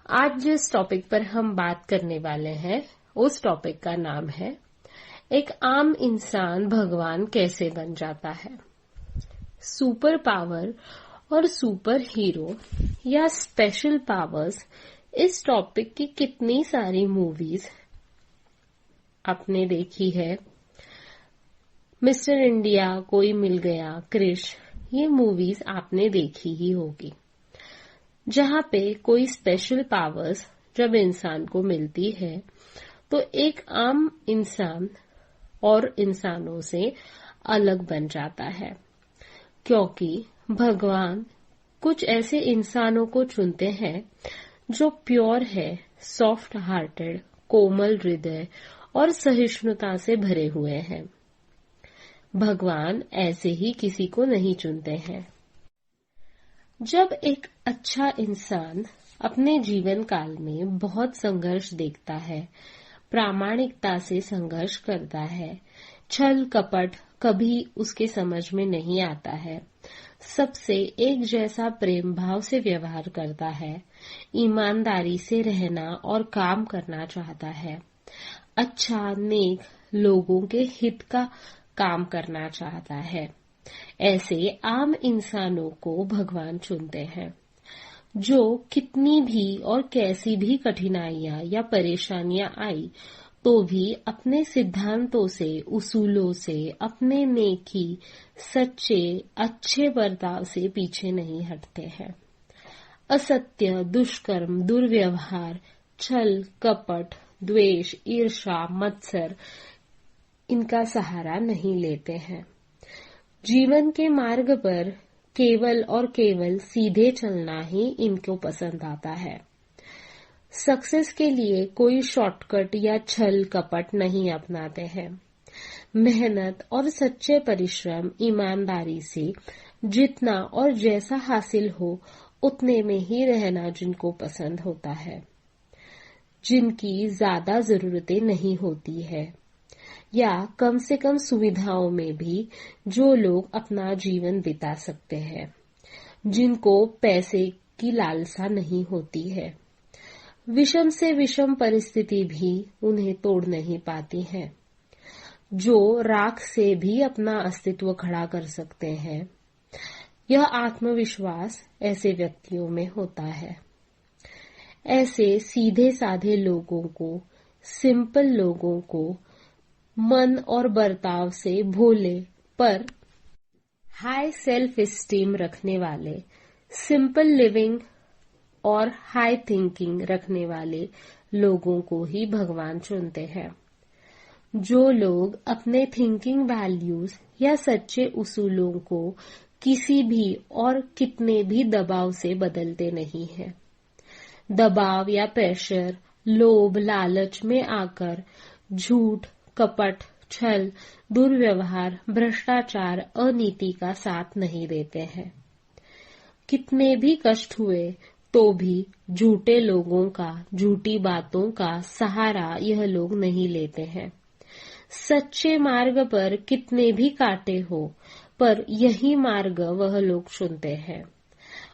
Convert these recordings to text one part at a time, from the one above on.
आज जिस टॉपिक पर हम बात करने वाले हैं उस टॉपिक का नाम है एक आम इंसान भगवान कैसे बन जाता है। सुपर पावर और सुपर हीरो या स्पेशल पावर्स, इस टॉपिक की कितनी सारी मूवीज आपने देखी है। मिस्टर इंडिया, कोई मिल गया, क्रिश, ये मूवीज आपने देखी ही होगी, जहाँ पे कोई स्पेशल पावर्स जब इंसान को मिलती है तो एक आम इंसान और इंसानों से अलग बन जाता है, क्योंकि भगवान कुछ ऐसे इंसानों को चुनते हैं जो प्योर है, सॉफ्ट हार्टेड, कोमल हृदय और सहिष्णुता से भरे हुए हैं। भगवान ऐसे ही किसी को नहीं चुनते हैं। जब एक अच्छा इंसान अपने जीवन काल में बहुत संघर्ष देखता है, प्रामाणिकता से संघर्ष करता है, छल कपट कभी उसके समझ में नहीं आता है, सबसे एक जैसा प्रेम भाव से व्यवहार करता है, ईमानदारी से रहना और काम करना चाहता है, अच्छा नेक लोगों के हित का काम करना चाहता है, ऐसे आम इंसानों को भगवान चुनते हैं, जो कितनी भी और कैसी भी कठिनाइयां या परेशानियां आई तो भी अपने सिद्धांतों से, उसूलों से, अपने नेकी, सच्चे, अच्छे बर्ताव से पीछे नहीं हटते हैं। असत्य, दुष्कर्म, दुर्व्यवहार, छल कपट, द्वेष, ईर्ष्या, मत्सर, इनका सहारा नहीं लेते हैं। जीवन के मार्ग पर केवल और केवल सीधे चलना ही इनको पसंद आता है। सक्सेस के लिए कोई शॉर्टकट या छल कपट नहीं अपनाते हैं। मेहनत और सच्चे परिश्रम, ईमानदारी से जितना और जैसा हासिल हो उतने में ही रहना जिनको पसंद होता है। जिनकी ज्यादा जरूरतें नहीं होती है या कम से कम सुविधाओं में भी जो लोग अपना जीवन बिता सकते हैं, जिनको पैसे की लालसा नहीं होती है, विषम से विषम परिस्थिति भी उन्हें तोड़ नहीं पाती है, जो राख से भी अपना अस्तित्व खड़ा कर सकते हैं। यह आत्मविश्वास ऐसे व्यक्तियों में होता है। ऐसे सीधे साधे लोगों को, सिंपल लोगों को मन और बर्ताव से भोले पर हाई सेल्फ एस्टीम रखने वाले, सिंपल लिविंग और हाई थिंकिंग रखने वाले लोगों को ही भगवान चुनते हैं। जो लोग अपने थिंकिंग वैल्यूज या सच्चे उसूलों को किसी भी और कितने भी दबाव से बदलते नहीं हैं। दबाव या प्रेशर, लोभ, लालच में आकर झूठ, कपट, छल, दुर्व्यवहार, भ्रष्टाचार, अनीति का साथ नहीं देते हैं। कितने भी कष्ट हुए तो भी झूठे लोगों का, झूठी बातों का सहारा यह लोग नहीं लेते हैं। सच्चे मार्ग पर कितने भी कांटे हो, पर यही मार्ग वह लोग चुनते हैं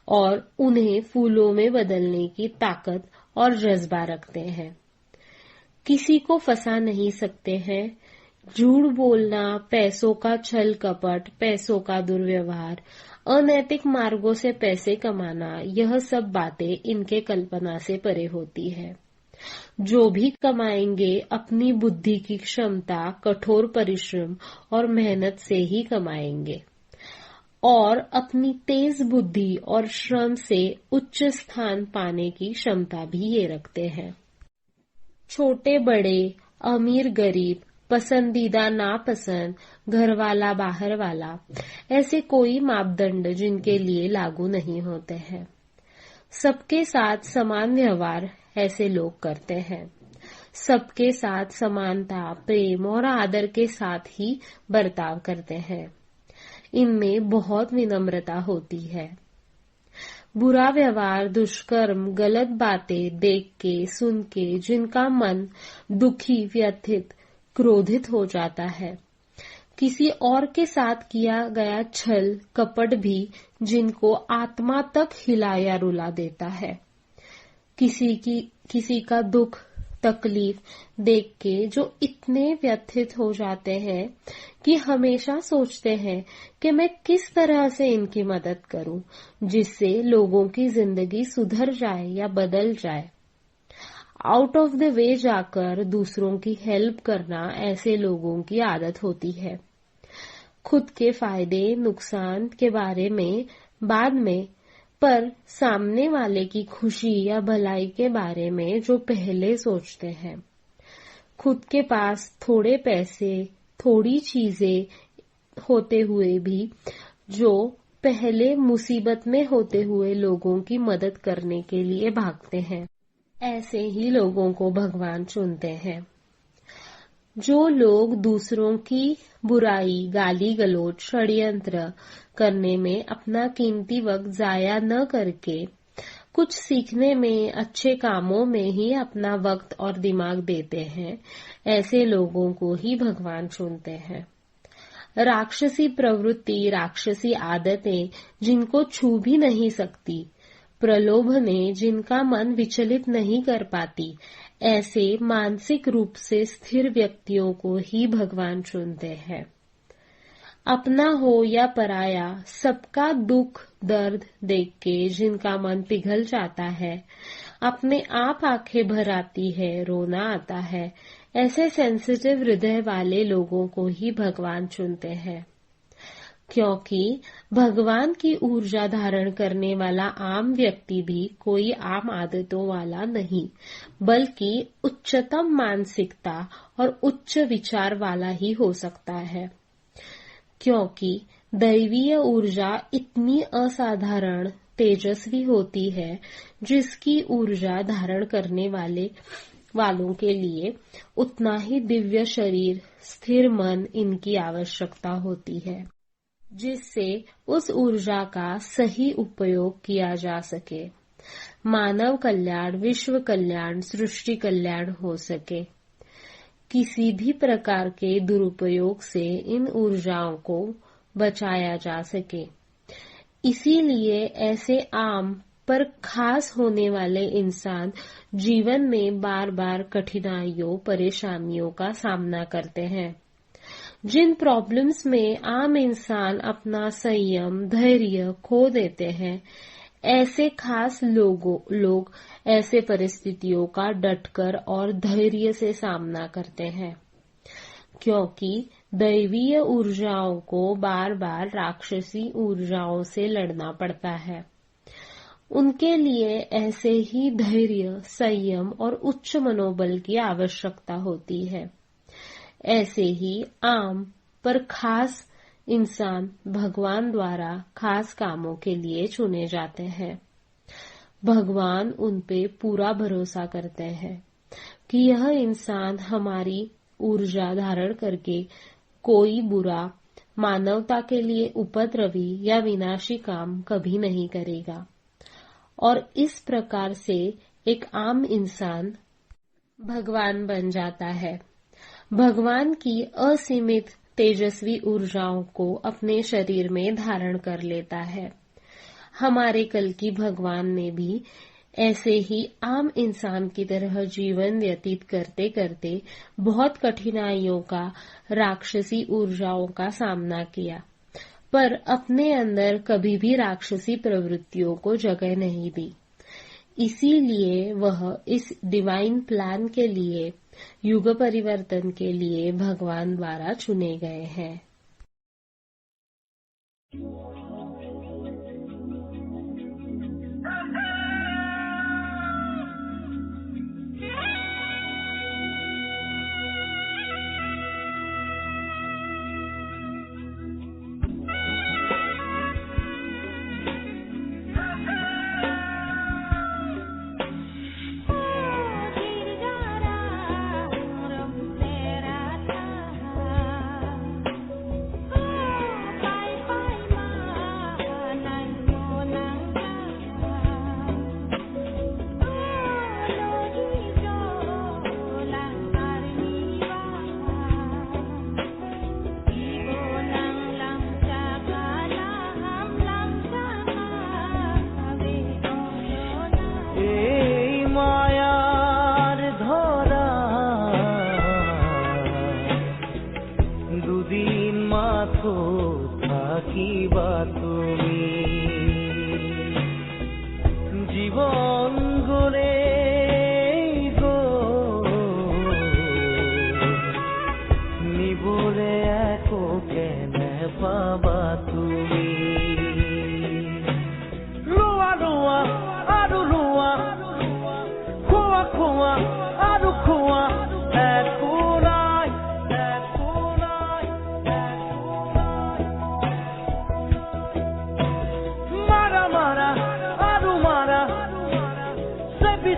और उन्हें फूलों में बदलने की ताकत और जज्बा रखते हैं। किसी को फंसा नहीं सकते हैं। झूठ बोलना, पैसों का छल कपट, पैसों का दुर्व्यवहार, अनैतिक मार्गों से पैसे कमाना, यह सब बातें इनके कल्पना से परे होती है। जो भी कमाएंगे अपनी बुद्धि की क्षमता, कठोर परिश्रम और मेहनत से ही कमाएंगे और अपनी तेज बुद्धि और श्रम से उच्च स्थान पाने की क्षमता भी ये रखते हैं। छोटे बड़े, अमीर गरीब, पसंदीदा नापसंद, घर वाला बाहर वाला, ऐसे कोई मापदंड जिनके लिए लागू नहीं होते हैं। सबके साथ समान व्यवहार ऐसे लोग करते हैं। सबके साथ समानता, प्रेम और आदर के साथ ही बर्ताव करते हैं। इनमें बहुत विनम्रता होती है। बुरा व्यवहार, दुष्कर्म, गलत बातें देख के, सुन के जिनका मन दुखी, व्यथित, क्रोधित हो जाता है, किसी और के साथ किया गया छल कपट भी जिनको आत्मा तक हिलाया रुला देता है, किसी का दुख तकलीफ देख के जो इतने व्यथित हो जाते हैं कि हमेशा सोचते हैं कि मैं किस तरह से इनकी मदद करूं जिससे लोगों की जिंदगी सुधर जाए या बदल जाए। आउट ऑफ द वे जाकर दूसरों की हेल्प करना ऐसे लोगों की आदत होती है। खुद के फायदे नुकसान के बारे में बाद में, पर सामने वाले की खुशी या भलाई के बारे में जो पहले सोचते हैं। खुद के पास थोड़े पैसे थोड़ी चीजें होते हुए भी जो पहले मुसीबत में होते हुए लोगों की मदद करने के लिए भागते हैं, ऐसे ही लोगों को भगवान चुनते हैं। जो लोग दूसरों की बुराई गाली गलौज षड्यंत्र करने में अपना कीमती वक्त जाया न करके कुछ सीखने में अच्छे कामों में ही अपना वक्त और दिमाग देते हैं, ऐसे लोगों को ही भगवान चुनते हैं। राक्षसी प्रवृत्ति राक्षसी आदतें जिनको छू भी नहीं सकती, प्रलोभने जिनका मन विचलित नहीं कर पाती, ऐसे मानसिक रूप से स्थिर व्यक्तियों को ही भगवान चुनते हैं। अपना हो या पराया सबका दुख दर्द देख के जिनका मन पिघल जाता है, अपने आप आंखें भर आती है, रोना आता है, ऐसे सेंसिटिव हृदय वाले लोगों को ही भगवान चुनते हैं। क्योंकि भगवान की ऊर्जा धारण करने वाला आम व्यक्ति भी कोई आम आदतों वाला नहीं, बल्कि उच्चतम मानसिकता और उच्च विचार वाला ही हो सकता है। क्योंकि दैवीय ऊर्जा इतनी असाधारण तेजस्वी होती है, जिसकी ऊर्जा धारण करने वालों के लिए उतना ही दिव्य शरीर स्थिर मन इनकी आवश्यकता होती है, जिससे उस ऊर्जा का सही उपयोग किया जा सके, मानव कल्याण विश्व कल्याण सृष्टि कल्याण हो सके। किसी भी प्रकार के दुरुपयोग से इन ऊर्जाओं को बचाया जा सके। इसीलिए ऐसे आम पर खास होने वाले इंसान जीवन में बार बार कठिनाइयों परेशानियों का सामना करते हैं। जिन प्रॉब्लम्स में आम इंसान अपना संयम धैर्य खो देते हैं, ऐसे खास लोग ऐसे परिस्थितियों का डटकर और धैर्य से सामना करते हैं। क्योंकि दैवीय ऊर्जाओं को बार बार राक्षसी ऊर्जाओं से लड़ना पड़ता है, उनके लिए ऐसे ही धैर्य संयम और उच्च मनोबल की आवश्यकता होती है। ऐसे ही आम पर खास इंसान भगवान द्वारा खास कामों के लिए चुने जाते हैं। भगवान उन पे पूरा भरोसा करते हैं कि यह इंसान हमारी ऊर्जा धारण करके कोई बुरा मानवता के लिए उपद्रवी या विनाशी काम कभी नहीं करेगा, और इस प्रकार से एक आम इंसान भगवान बन जाता है। भगवान की असीमित तेजस्वी ऊर्जाओं को अपने शरीर में धारण कर लेता है। हमारे कल की भगवान ने भी ऐसे ही आम इंसान की तरह जीवन व्यतीत करते करते बहुत कठिनाइयों का राक्षसी ऊर्जाओं का सामना किया, पर अपने अंदर कभी भी राक्षसी प्रवृत्तियों को जगह नहीं दी। इसीलिए वह इस डिवाइन प्लान के लिए युग परिवर्तन के लिए भगवान द्वारा चुने गए हैं।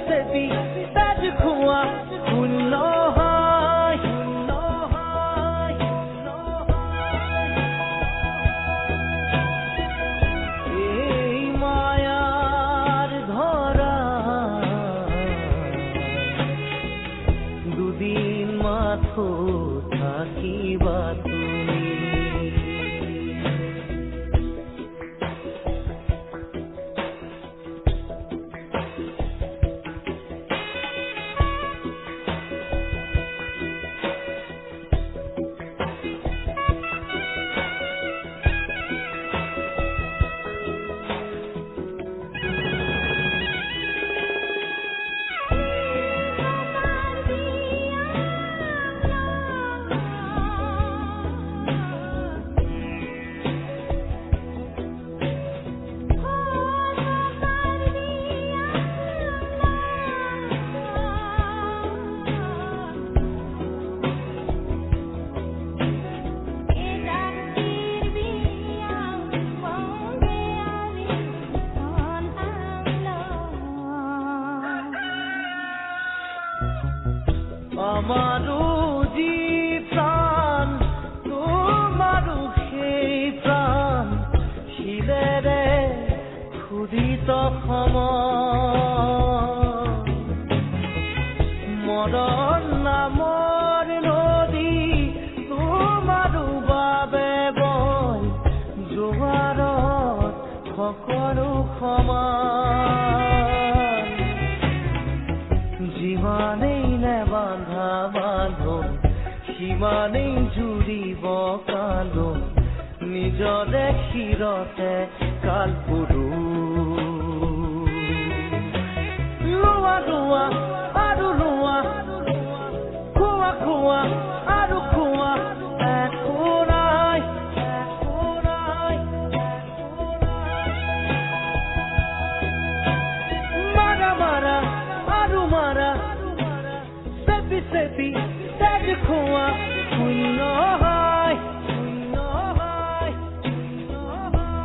চেপি তাজ খোৱা শূন্য হয় শূন্য হয় শূন্য এই মায়াৰ ধৰা দুদিন মাথো থাকিবা তুমি আমাৰো যি প্ৰাণ তোমাৰো সেই প্ৰাণ শিলেৰে ক্ষুদিত মৰণ নামৰ নদী তোমাৰো বাবে বয় জোৱাৰত সকলো সমান যিমানেই নেবান্ধা বান্ধো সিমানেই জুৰিব কান্দো নিজৰে শিৰতে কালপুৰু লোৱা লোৱা আৰু লোৱা খোৱা খোৱা আৰু খোৱা একো নাই মাৰা মাৰা আৰু মাৰা চেপি চেপি তাজ খোৱা শূন্য হয় শূন্য হয় শূন্য হয়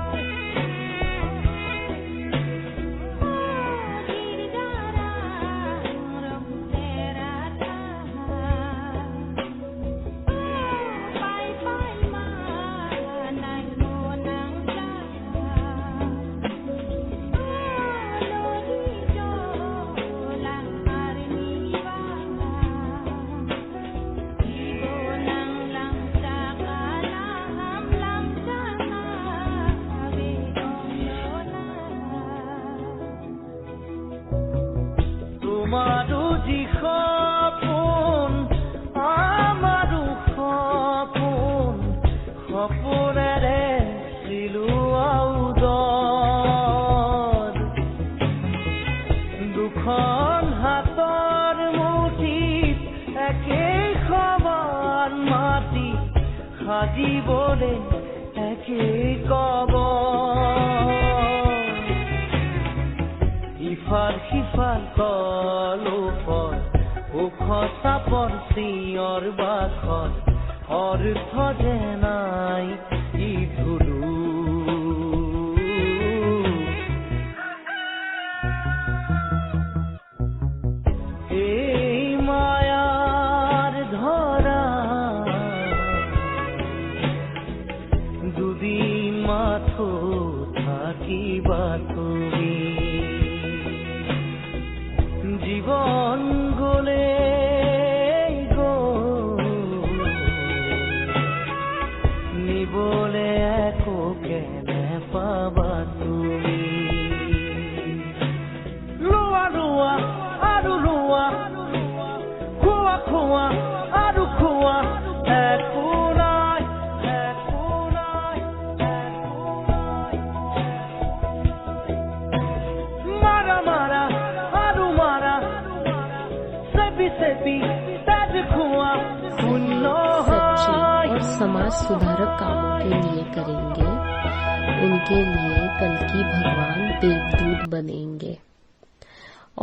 তোমাৰো যি সপোন আমাৰো সপোন সপোনেৰে চিলোৱা উদৰ দুখন হাতৰ মুঠিত একেই সমান মাটি সাজিবলৈ একেই কবৰ ইফাল সিফাল কলোফৰ ওখ চাপৰ চিঞৰ বাখৰ অৰ্থ যে নাই ই ধুলু এই মায়াৰ ধৰা দুদিন মাথো থাকিবা তুমি জীবন গলে নিবলে একো কেনে পাবা তুমি লোৱা লোৱা আৰু লোৱা খোৱা খোৱা আৰু খোৱা একো নাই একো নাই মাৰা মাৰা আৰু মাৰা চেপি চেপি তাজ খোৱা শূন্য और समाज सुधारक कामों के लिए करेंगे, उनके लिए कल की भगवान देवदूत बनेंगे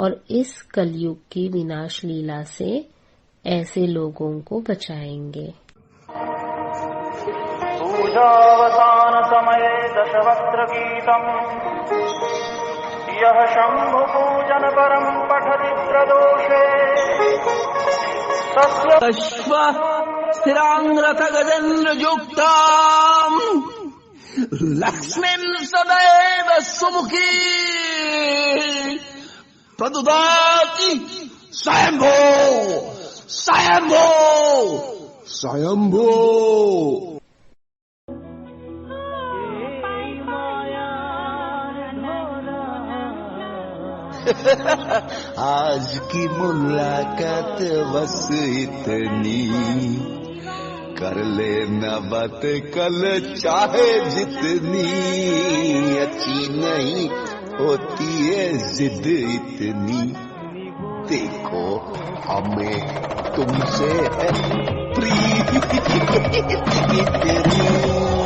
और इस कलयुग की विनाश लीला से ऐसे लोगों को बचाएंगे। पूजावसान समये दशवक्त्र गीतम् यः शम्भुपूजन परं पठति प्रदोषे अश्व स्थिरांग्रथ गजेन्द्रयुक्ताम् लक्ष्मीं सदैव सुमुखी प्रदुदाति स्वयंभो स्वयंभो स्वयंभो। आज की मुलाकात बस इतनी, कर लेना बात कल चाहे जितनी, अच्छी नहीं होती है जिद इतनी, देखो हमें तुमसे है प्रीति इतनी।